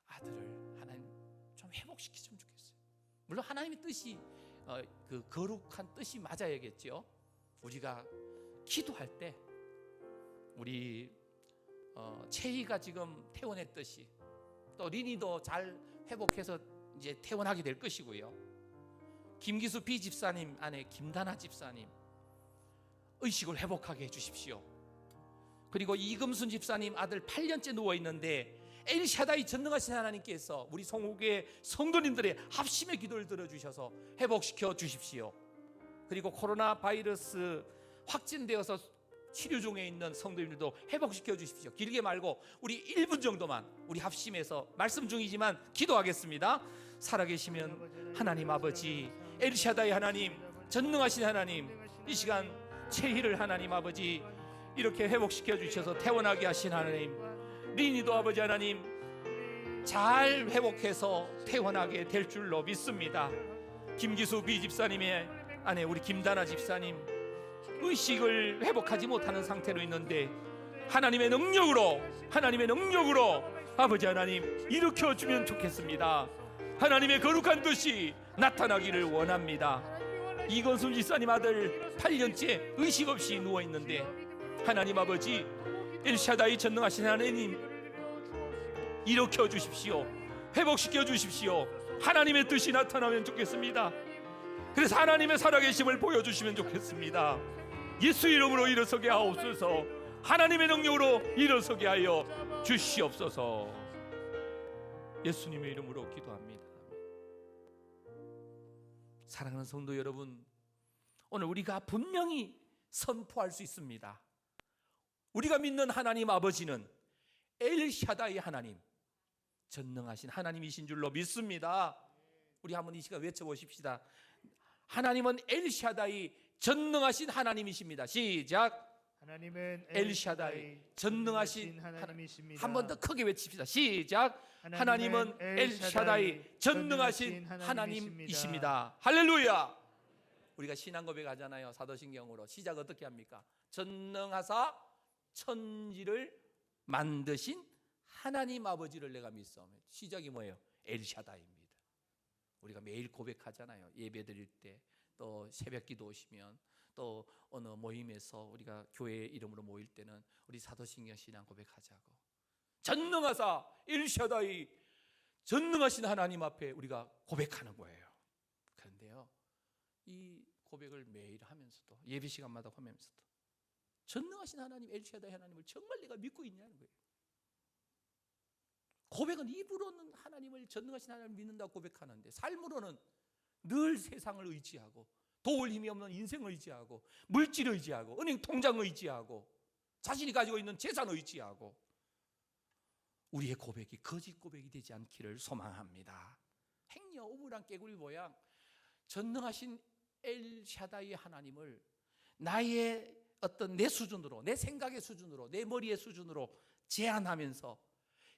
아들을 하나님 좀 회복시키시면 좋겠어요. 물론 하나님의 뜻이 그 거룩한 뜻이 맞아야겠죠. 우리가 기도할 때 우리 채희가 지금 퇴원했듯이 또 리니도 잘 회복해서 이제 퇴원하게 될 것이고요. 김기수 비 집사님 안에 김다나 집사님 의식을 회복하게 해주십시오. 그리고 이금순 집사님 아들 8년째 누워있는데 엘샤다이 전능하신 하나님께서 우리 송호교회 성도님들의 합심의 기도를 들어주셔서 회복시켜 주십시오. 그리고 코로나 바이러스 확진되어서 치료 중에 있는 성도님들도 회복시켜 주십시오. 길게 말고 우리 1분 정도만 우리 합심해서 말씀 중이지만 기도하겠습니다. 살아계시면 하나님 아버지, 엘샤다이 하나님, 전능하신 하나님, 이 시간 채희를 하나님 아버지 이렇게 회복시켜 주셔서 퇴원하게 하신 하나님, 리니도 아버지 하나님 잘 회복해서 퇴원하게 될 줄로 믿습니다. 김기수 비 집사님의 아내 우리 김다나 집사님 의식을 회복하지 못하는 상태로 있는데 하나님의 능력으로 아버지 하나님 일으켜주면 좋겠습니다. 하나님의 거룩한 뜻이 나타나기를 원합니다. 이건순 집사님 아들 8년째 의식 없이 누워있는데 하나님 아버지 엘샤다이 전능하신 하나님 일으켜 주십시오. 회복시켜 주십시오. 하나님의 뜻이 나타나면 좋겠습니다. 그래서 하나님의 살아계심을 보여주시면 좋겠습니다. 예수 이름으로 일어서게 하옵소서. 하나님의 능력으로 일어서게 하여 주시옵소서. 예수님의 이름으로 기도합니다. 사랑하는 성도 여러분, 오늘 우리가 분명히 선포할 수 있습니다. 우리가 믿는 하나님 아버지는 엘샤다이 하나님, 전능하신 하나님이신 줄로 믿습니다. 우리 한번 이 시간 외쳐보십시다. 하나님은 엘샤다이 전능하신 하나님이십니다. 시작. 하나님은 엘샤다이 전능하신 하나님이십니다. 한 번 더 크게 외칩시다. 시작. 하나님은 엘샤다이 전능하신 하나님이십니다. 할렐루야. 우리가 신앙 고백하잖아요. 사도신경으로 시작 어떻게 합니까? 전능하사 천지를 만드신 하나님 아버지를 내가 믿사오며. 시작이 뭐예요? 엘샤다이입니다. 우리가 매일 고백하잖아요. 예배 드릴 때, 또 새벽 기도 오시면, 또 어느 모임에서 우리가 교회 이름으로 모일 때는 우리 사도신경 신앙 고백하자고. 전능하사 엘샤다이 전능하신 하나님 앞에 우리가 고백하는 거예요. 그런데요, 이 고백을 매일 하면서도, 예배 시간마다 하면서도 전능하신 하나님 엘샤다이 하나님을 정말 내가 믿고 있냐는 거예요. 고백은 입으로는 하나님을, 전능하신 하나님을 믿는다고 고백하는데 삶으로는 늘 세상을 의지하고, 도울 힘이 없는 인생을 의지하고, 물질을 의지하고, 은행 통장을 의지하고, 자신이 가지고 있는 재산을 의지하고, 우리의 고백이 거짓 고백이 되지 않기를 소망합니다. 행여 우물안 깨구리 모양 전능하신 엘샤다이 하나님을 나의 어떤 내 수준으로, 내 생각의 수준으로, 내 머리의 수준으로 제한하면서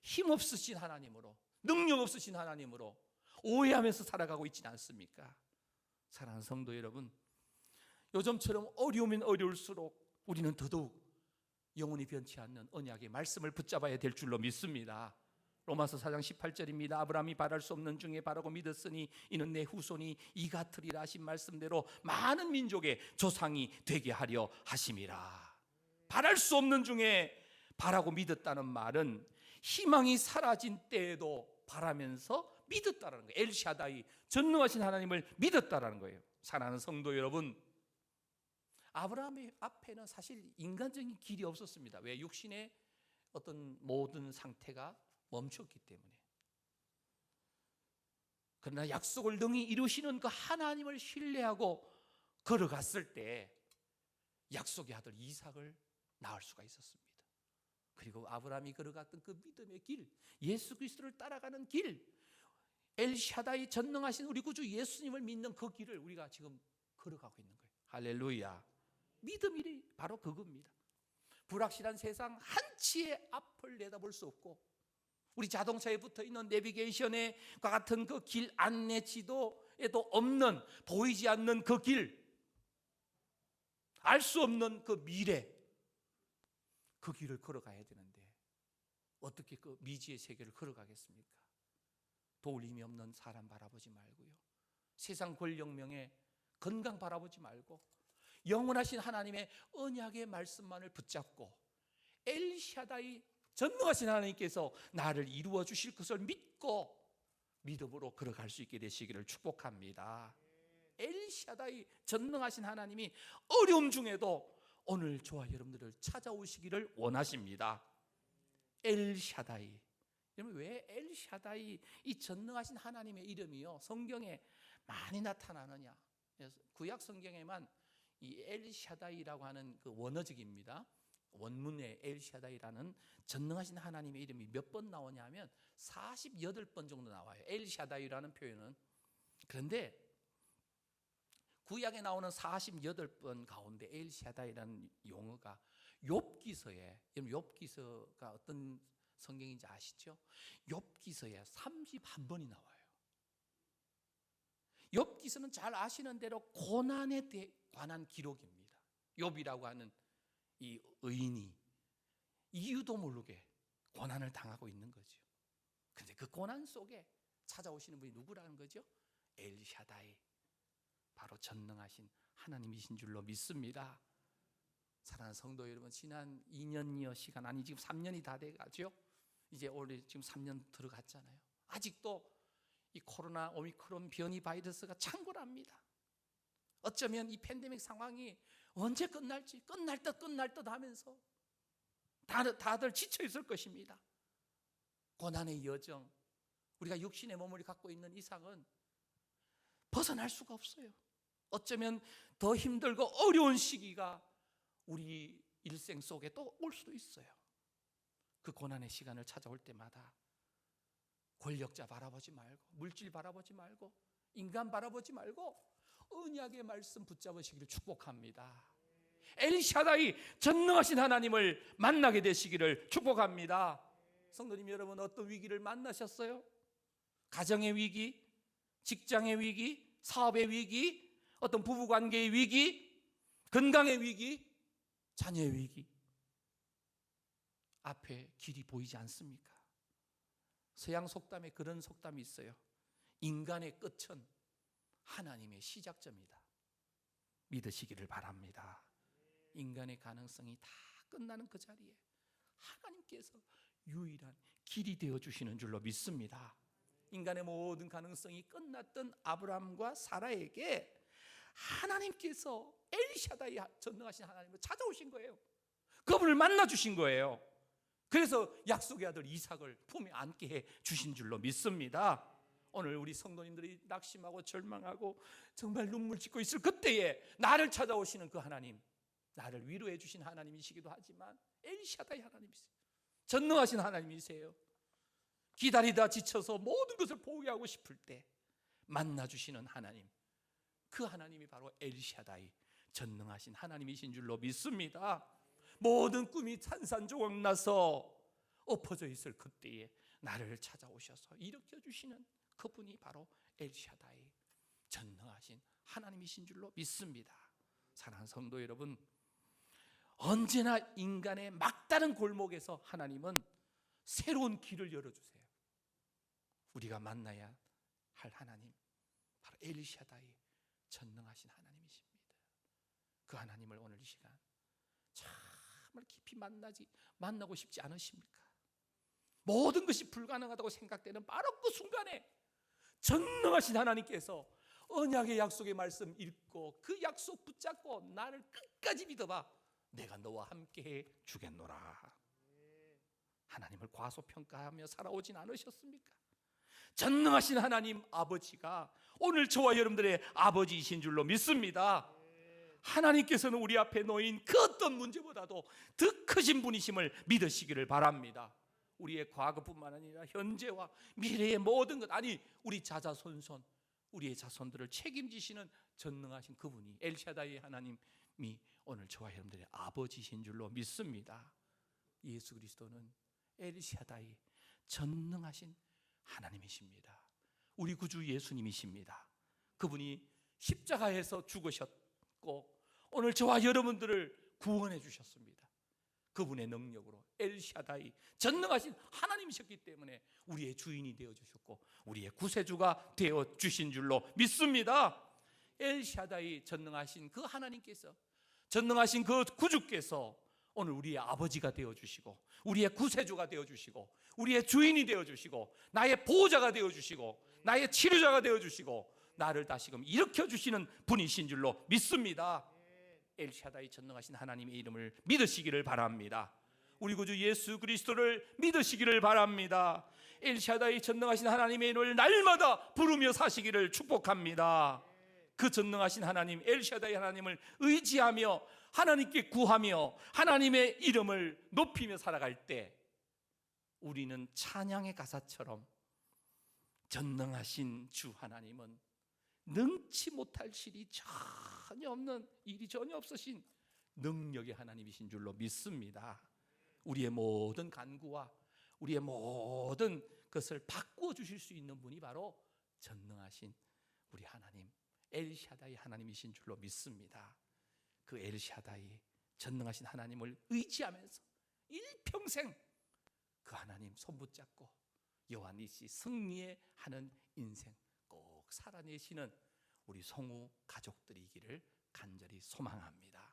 힘없으신 하나님으로, 능력 없으신 하나님으로 오해하면서 살아가고 있지는 않습니까? 사랑하는 성도 여러분, 요즘처럼 어려우면 어려울수록 우리는 더더욱 영원히 변치 않는 언약의 말씀을 붙잡아야 될 줄로 믿습니다. 로마서 4장 18절입니다. 아브라함이 바랄 수 없는 중에 바라고 믿었으니 이는 내 후손이 이 같으리라 하신 말씀대로 많은 민족의 조상이 되게 하려 하심이라. 바랄 수 없는 중에 바라고 믿었다는 말은 희망이 사라진 때에도 바라면서 믿었다라는 거예요. 엘샤다이 전능하신 하나님을 믿었다라는 거예요. 사랑하는 성도 여러분, 아브라함의 앞에는 사실 인간적인 길이 없었습니다. 왜? 육신의 어떤 모든 상태가 멈췄기 때문에. 그러나 약속을 능히 이루시는 그 하나님을 신뢰하고 걸어갔을 때 약속의 아들 이삭을 낳을 수가 있었습니다. 그리고 아브라함이 걸어갔던 그 믿음의 길, 예수 그리스도를 따라가는 길, 엘샤다이 전능하신 우리 구주 예수님을 믿는 그 길을 우리가 지금 걸어가고 있는 거예요. 할렐루야. 믿음이 바로 그겁니다. 불확실한 세상 한치의 앞을 내다볼 수 없고, 우리 자동차에 붙어있는 내비게이션과 같은 그 길 안내 지도에도 없는, 보이지 않는 그 길, 알 수 없는 그 미래, 그 길을 걸어가야 되는데 어떻게 그 미지의 세계를 걸어가겠습니까? 도울 힘이 없는 사람 바라보지 말고요, 세상 권력명예 건강 바라보지 말고 영원하신 하나님의 언약의 말씀만을 붙잡고 엘샤다이 전능하신 하나님께서 나를 이루어 주실 것을 믿고 믿음으로 걸어갈 수 있게 되시기를 축복합니다. 엘샤다이 전능하신 하나님이 어려움 중에도 오늘 저와 여러분들을 찾아오시기를 원하십니다. 엘샤다이. 여러분, 왜 엘샤다이, 이 전능하신 하나님의 이름이요 성경에 많이 나타나느냐? 구약 성경에만 이 엘샤다이라고 하는 그 원어적입니다. 원문에 엘샤다이라는 전능하신 하나님의 이름이 몇 번 나오냐면 48번 정도 나와요, 엘샤다이라는 표현은. 그런데 구약에 나오는 48번 가운데 엘샤다이라는 용어가 욥기서에, 욥기서가 어떤 성경인지 아시죠? 욥기서에 31번이 나와요. 욥기서는 잘 아시는 대로 고난에 관한 기록입니다. 욥이라고 하는 이 의인이 이유도 모르게 고난을 당하고 있는 거죠. 그런데 그 고난 속에 찾아오시는 분이 누구라는 거죠? 엘샤다이, 바로 전능하신 하나님이신 줄로 믿습니다. 사랑하는 성도 여러분, 지난 2년여 시간, 아니 지금 3년이 다 돼가죠. 이제 올해 지금 3년 들어갔잖아요. 아직도 이 코로나 오미크론 변이 바이러스가 창궐합니다. 어쩌면 이 팬데믹 상황이 언제 끝날지, 끝날 듯 하면서 다들 지쳐 있을 것입니다. 고난의 여정, 우리가 육신의 몸을 갖고 있는 이상은 벗어날 수가 없어요. 어쩌면 더 힘들고 어려운 시기가 우리 일생 속에 또 올 수도 있어요. 그 고난의 시간을 찾아올 때마다 권력자 바라보지 말고, 물질 바라보지 말고, 인간 바라보지 말고 언약의 말씀 붙잡으시기를 축복합니다. 엘샤다이 전능하신 하나님을 만나게 되시기를 축복합니다. 성도님 여러분, 어떤 위기를 만나셨어요? 가정의 위기, 직장의 위기, 사업의 위기, 어떤 부부관계의 위기, 건강의 위기, 자녀의 위기, 앞에 길이 보이지 않습니까? 서양 속담에 그런 속담이 있어요. 인간의 끝은 하나님의 시작점이다. 믿으시기를 바랍니다. 인간의 가능성이 다 끝나는 그 자리에 하나님께서 유일한 길이 되어주시는 줄로 믿습니다. 인간의 모든 가능성이 끝났던 아브라함과 사라에게 하나님께서 엘샤다이 전능하신 하나님을 찾아오신 거예요. 그분을 만나 주신 거예요. 그래서 약속의 아들 이삭을 품에 안게 해 주신 줄로 믿습니다. 오늘 우리 성도님들이 낙심하고 절망하고 정말 눈물 짓고 있을 그때에 나를 찾아오시는 그 하나님, 나를 위로해 주신 하나님이시기도 하지만 엘샤다이 하나님이세요. 전능하신 하나님이세요. 기다리다 지쳐서 모든 것을 포기하고 싶을 때 만나주시는 하나님, 그 하나님이 바로 엘샤다이 전능하신 하나님이신 줄로 믿습니다. 모든 꿈이 산산조각 나서 엎어져 있을 그때에 나를 찾아오셔서 일으켜 주시는 그분이 바로 엘샤다이 전능하신 하나님이신 줄로 믿습니다. 사랑하는 성도 여러분, 언제나 인간의 막다른 골목에서 하나님은 새로운 길을 열어주세요. 우리가 만나야 할 하나님, 바로 엘샤다이 전능하신 하나님이십니다. 그 하나님을 오늘 이 시간 정말 깊이 만나고 싶지 않으십니까? 모든 것이 불가능하다고 생각되는 바로 그 순간에 전능하신 하나님께서 언약의 약속의 말씀 읽고 그 약속 붙잡고 나를 끝까지 믿어봐, 내가 너와 함께해 주겠노라. 하나님을 과소평가하며 살아오진 않으셨습니까? 전능하신 하나님 아버지가 오늘 저와 여러분들의 아버지이신 줄로 믿습니다. 하나님께서는 우리 앞에 놓인 그 어떤 문제보다도 더 크신 분이심을 믿으시기를 바랍니다. 우리의 과거뿐만 아니라 현재와 미래의 모든 것, 아니 우리 자손 우리의 자손들을 책임지시는 전능하신 그분이 엘샤다이 하나님 오늘 저와 여러분들의 아버지신 줄로 믿습니다. 예수 그리스도는 엘샤다이, 전능하신 하나님이십니다. 우리 구주 예수님이십니다. 그분이 십자가에서 죽으셨고 오늘 저와 여러분들을 구원해 주셨습니다. 그분의 능력으로 엘샤다이, 전능하신 하나님이셨기 때문에 우리의 주인이 되어주셨고 우리의 구세주가 되어주신 줄로 믿습니다. 엘샤다이, 전능하신 그 하나님께서, 전능하신 그 구주께서 오늘 우리의 아버지가 되어주시고 우리의 구세주가 되어주시고 우리의 주인이 되어주시고 나의 보호자가 되어주시고 나의 치료자가 되어주시고 나를 다시금 일으켜주시는 분이신 줄로 믿습니다. 엘샤다이, 전능하신 하나님의 이름을 믿으시기를 바랍니다. 우리 구주 예수 그리스도를 믿으시기를 바랍니다. 엘샤다이, 전능하신 하나님의 이름을 날마다 부르며 사시기를 축복합니다. 그 전능하신 하나님 엘샤다이 하나님을 의지하며 하나님께 구하며 하나님의 이름을 높이며 살아갈 때 우리는 찬양의 가사처럼 전능하신 주 하나님은 능치 못할 일이 전혀 없는, 일이 전혀 없으신 능력의 하나님이신 줄로 믿습니다. 우리의 모든 간구와 우리의 모든 것을 바꾸어 주실 수 있는 분이 바로 전능하신 우리 하나님 엘샤다이 하나님이신 줄로 믿습니다. 그 엘샤다이, 전능하신 하나님을 의지하면서 일평생 그 하나님 손붙잡고 여호와 니시 승리해 하는 인생 꼭 살아내시는 우리 성우 가족들이기를 간절히 소망합니다.